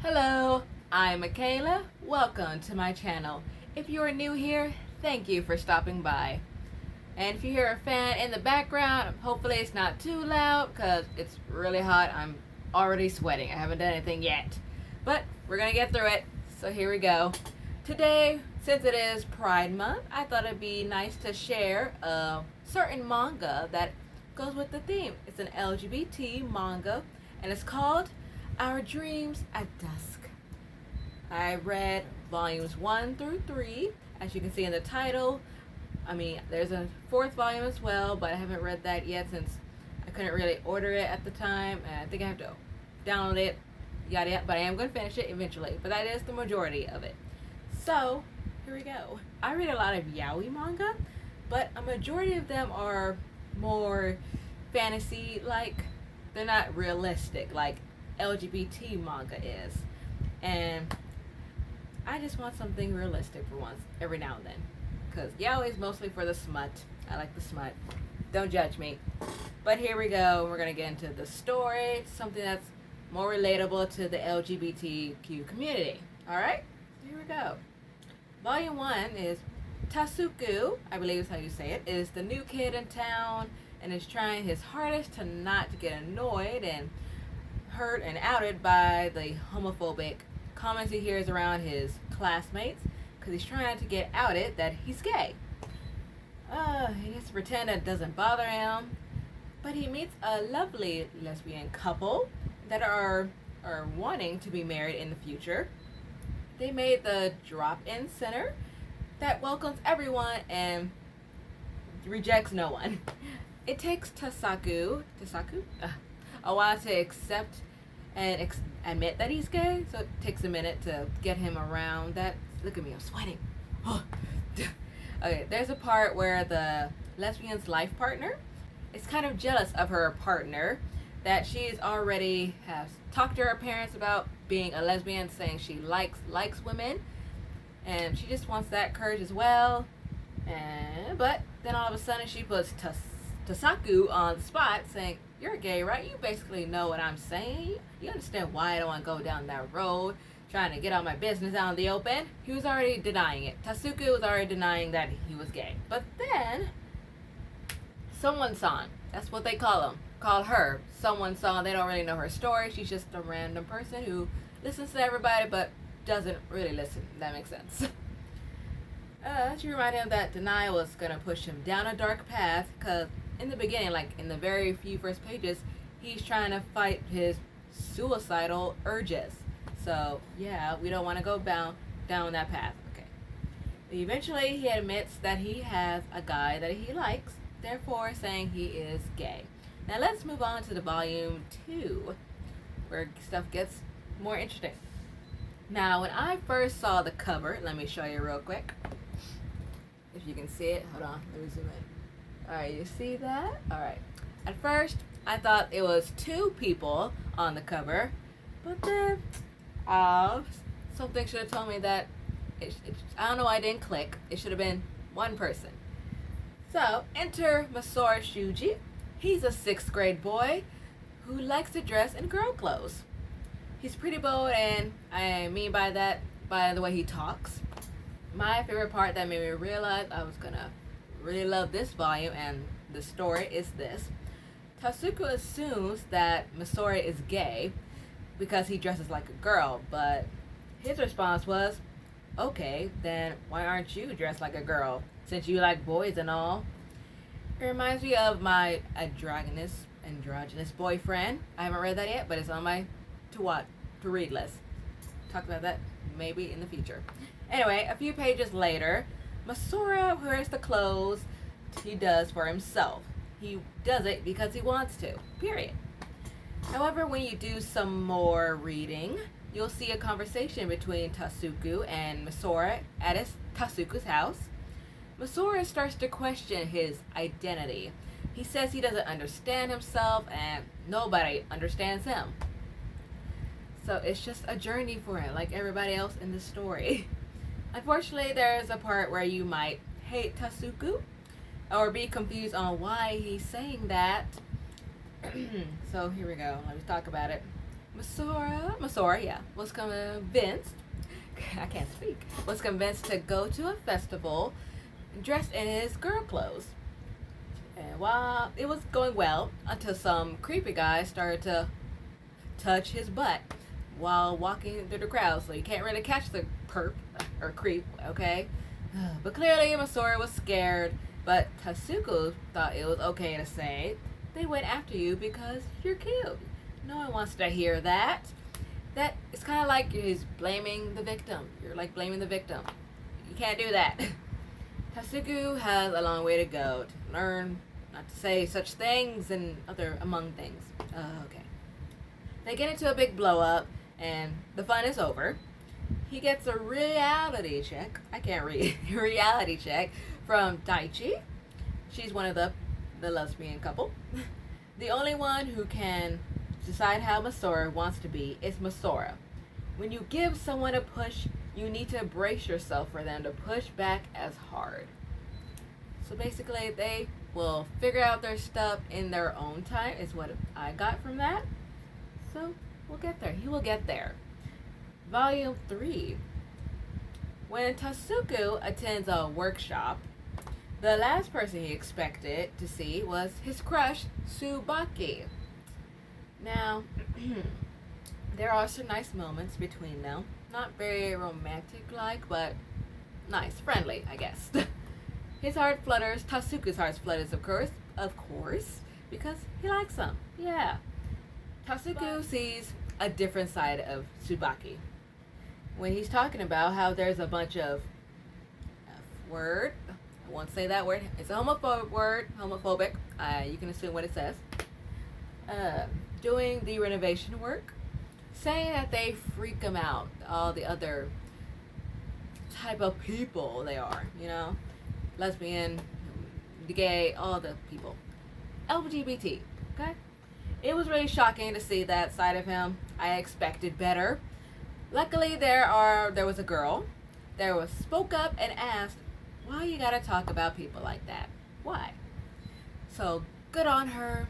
Hello, I'm Michaela. Welcome to my channel. If you are new here, thank you for stopping by. And if you hear a fan in the background, hopefully it's not too loud because it's really hot. I'm already sweating. I haven't done anything yet. But we're going to get through it. So here we go. Today, since it is Pride Month, I thought it'd be nice to share a certain manga that goes with the theme. It's an LGBT manga and it's called Our Dreams at Dusk. I read volumes 1 through 3, as you can see in the title. There's a 4th volume as well, but I haven't read that yet since I couldn't really order it at the time, and I think I have to download it, yada yada, but I am going to finish it eventually, but that is the majority of it. So, here we go. I read a lot of yaoi manga, but a majority of them are more fantasy-like. They're not realistic, like LGBT manga is. And I just want something realistic for once, every now and then. Because yaoi is mostly for the smut. I like the smut. Don't judge me. But here we go. We're going to get into the story. Something that's more relatable to the LGBTQ community. Alright? Here we go. Volume 1 is Tasuku, I believe is how you say it, is the new kid in town and is trying his hardest to not to get annoyed and hurt and outed by the homophobic comments he hears around his classmates because he's trying to get outed that he's gay. He has to pretend that it doesn't bother him, but he meets a lovely lesbian couple that are wanting to be married in the future. They made the drop-in center that welcomes everyone and rejects no one. It takes Tasaku, a while to accept and admit that he's gay, so it takes a minute to get him around that. Look at me, I'm sweating. Okay, there's a part where the lesbian's life partner is kind of jealous of her partner, that she's already has talked to her parents about being a lesbian, saying she likes women, and she just wants that courage as well. But then all of a sudden she puts Tasaku on the spot, saying, "You're gay, right? You basically know what I'm saying. You understand why I don't want to go down that road, trying to get all my business out in the open." He was already denying it. Tasuku was already denying that he was gay. But then, someone-san, that's what they call her. Someone-san, they don't really know her story. She's just a random person who listens to everybody but doesn't really listen, if that makes sense. She reminded him that denial was going to push him down a dark path because in the beginning, like in the very few first pages, he's trying to fight his suicidal urges. So, yeah, we don't want to go down that path. Okay. Eventually, he admits that he has a guy that he likes, therefore saying he is gay. Now, let's move on to the volume 2, where stuff gets more interesting. Now, when I first saw the cover, let me show you real quick. If you can see it, hold on, let me zoom in. Alright, you see that? Alright. At first, I thought it was 2 people on the cover, but then something should have told me that I don't know why I didn't click. It should have been 1 person. So, enter Masaru Shuji. He's a 6th grade boy who likes to dress in girl clothes. He's pretty bold, and I mean by that, by the way he talks. My favorite part that made me realize I was gonna really love this volume and the story is this. Tasuku assumes that Masaru is gay because he dresses like a girl, but his response was, "Okay, then why aren't you dressed like a girl, since you like boys and all?" It reminds me of my androgynous boyfriend. I haven't read that yet, but it's on my to read list. Talk about that maybe in the future. Anyway, a few pages later, Masaru wears the clothes he does for himself. He does it because he wants to, period. However, when you do some more reading, you'll see a conversation between Tasuku and Masaru at Tasuku's house. Masaru starts to question his identity. He says he doesn't understand himself and nobody understands him. So it's just a journey for him, like everybody else in the story. Unfortunately, there's a part where you might hate Tasuku or be confused on why he's saying that. So here we go. Let's talk about it. Masora, was convinced, I can't speak, was convinced to go to a festival dressed in his girl clothes. And while it was going well, until some creepy guy started to touch his butt while walking through the crowd, so you can't really catch the perp or creep, okay? But clearly Masora was scared, but Tasuku thought it was okay to say, they went after you because you're cute. No one wants to hear that. That it's kind of like he's blaming the victim. You're like blaming the victim. You can't do that. Tasuku has a long way to go to learn not to say such things and other among things. Okay. They get into a big blow up, and the fun is over. He gets a reality check. I can't read. Reality check from Daichi. She's one of the lesbian couple. The only one who can decide how Masora wants to be is Masora. When you give someone a push, you need to brace yourself for them to push back as hard. So basically, they will figure out their stuff in their own time, is what I got from that. So we'll get there. He will get there. Volume 3. When Tasuku attends a workshop, the last person he expected to see was his crush, Tsubaki. Now, there are some nice moments between them. Not very romantic-like, but nice, friendly, I guess. His heart flutters. Tasuku's heart flutters, of course, because he likes him. Yeah. Tasuku sees a different side of Tsubaki when he's talking about how there's a bunch of word. I won't say that word. It's a homophobic word. Homophobic. You can assume what it says. Doing the renovation work, saying that they freak him out. All the other type of people they are, lesbian, gay, all the people, LGBT. Okay, it was really shocking to see that side of him. I expected better. Luckily, there was a girl that spoke up and asked, "Why you gotta talk about people like that? Why?" So good on her.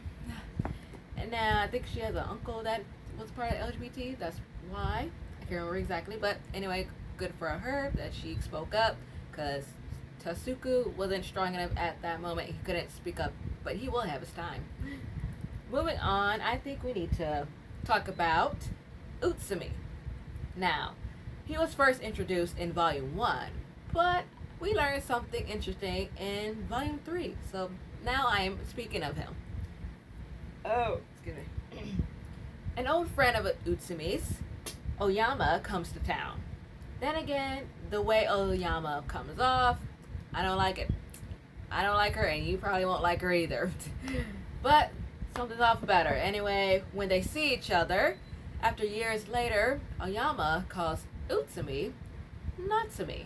And now I think she has an uncle that was part of LGBT. That's why. I can't remember exactly. But anyway, good for her that she spoke up, because Tasuku wasn't strong enough at that moment. He couldn't speak up, but he will have his time. Moving on, I think we need to talk about Utsumi. Now, he was first introduced in Volume 1, but we learned something interesting in Volume 3. So now I am speaking of him. Oh, excuse me. An old friend of Utsumi's, Oyama, comes to town. Then again, the way Oyama comes off, I don't like it. I don't like her, and you probably won't like her either. But something's off about her. Anyway, when they see each other, after years later, Oyama calls Utsumi Natsumi.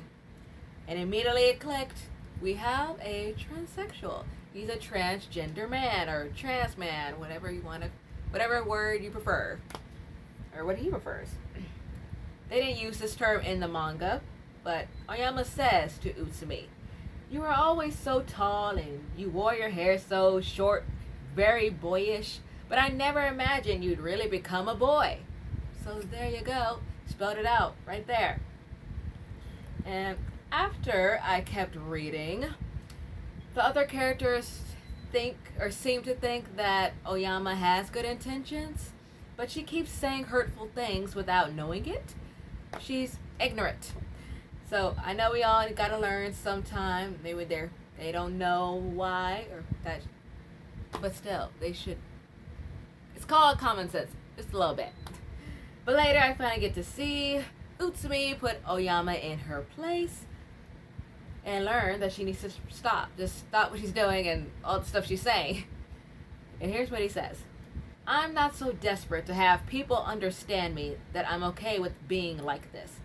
And immediately it clicked. We have a transsexual. He's a transgender man or trans man, whatever word you prefer, or what he prefers. They didn't use this term in the manga, but Oyama says to Utsumi, "You were always so tall and you wore your hair so short, very boyish, but I never imagined you'd really become a boy." So there you go, spelled it out right there. And after I kept reading, the other characters seem to think that Oyama has good intentions, but she keeps saying hurtful things without knowing it. She's ignorant. So I know we all gotta learn sometime. Maybe they don't know why or that, but still they should. It's called common sense, just a little bit. But later I finally get to see Utsumi put Oyama in her place and learn that she needs to stop what she's doing and all the stuff she's saying. And here's what he says. "I'm not so desperate to have people understand me that I'm okay with being like this.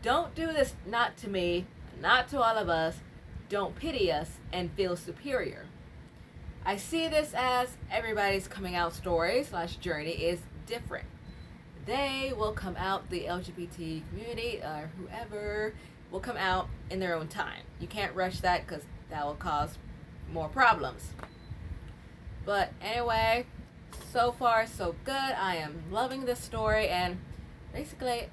Don't do this, not to me, not to all of us. Don't pity us and feel superior. I see this as everybody's coming out story / journey is different. They will come out, the LGBT community or whoever will come out in their own time. You can't rush that because that will cause more problems. But anyway, So far, so good. I am loving this story, and basically,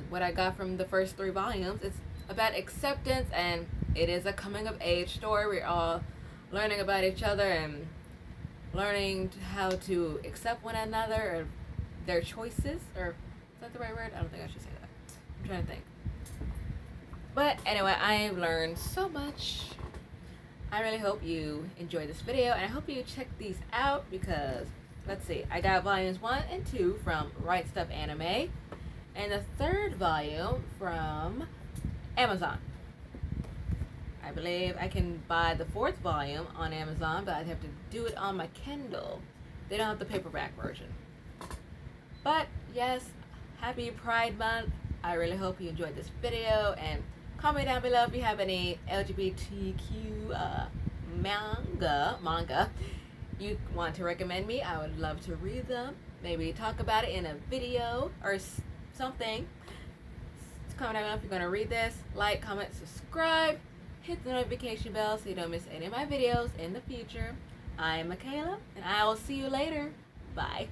what I got from the first 3 volumes, it's about acceptance, and it is a coming of age story. We're all learning about each other and learning how to accept one another or their choices. Or is that the right word? I don't think I should say that. I'm trying to think. But anyway, I have learned so much. I really hope you enjoyed this video, and I hope you check these out because, let's see, I got volumes 1 and 2 from Right Stuff Anime, and the 3rd volume from Amazon. I believe I can buy the 4th volume on Amazon, but I'd have to do it on my Kindle. They don't have the paperback version. But yes, happy Pride Month. I really hope you enjoyed this video, and comment down below if you have any LGBTQ manga you want to recommend me. I would love to read them. Maybe talk about it in a video or something. Comment down below if you're going to read this. Like, comment, subscribe. Hit the notification bell so you don't miss any of my videos in the future. I'm Michaela, and I will see you later. Bye.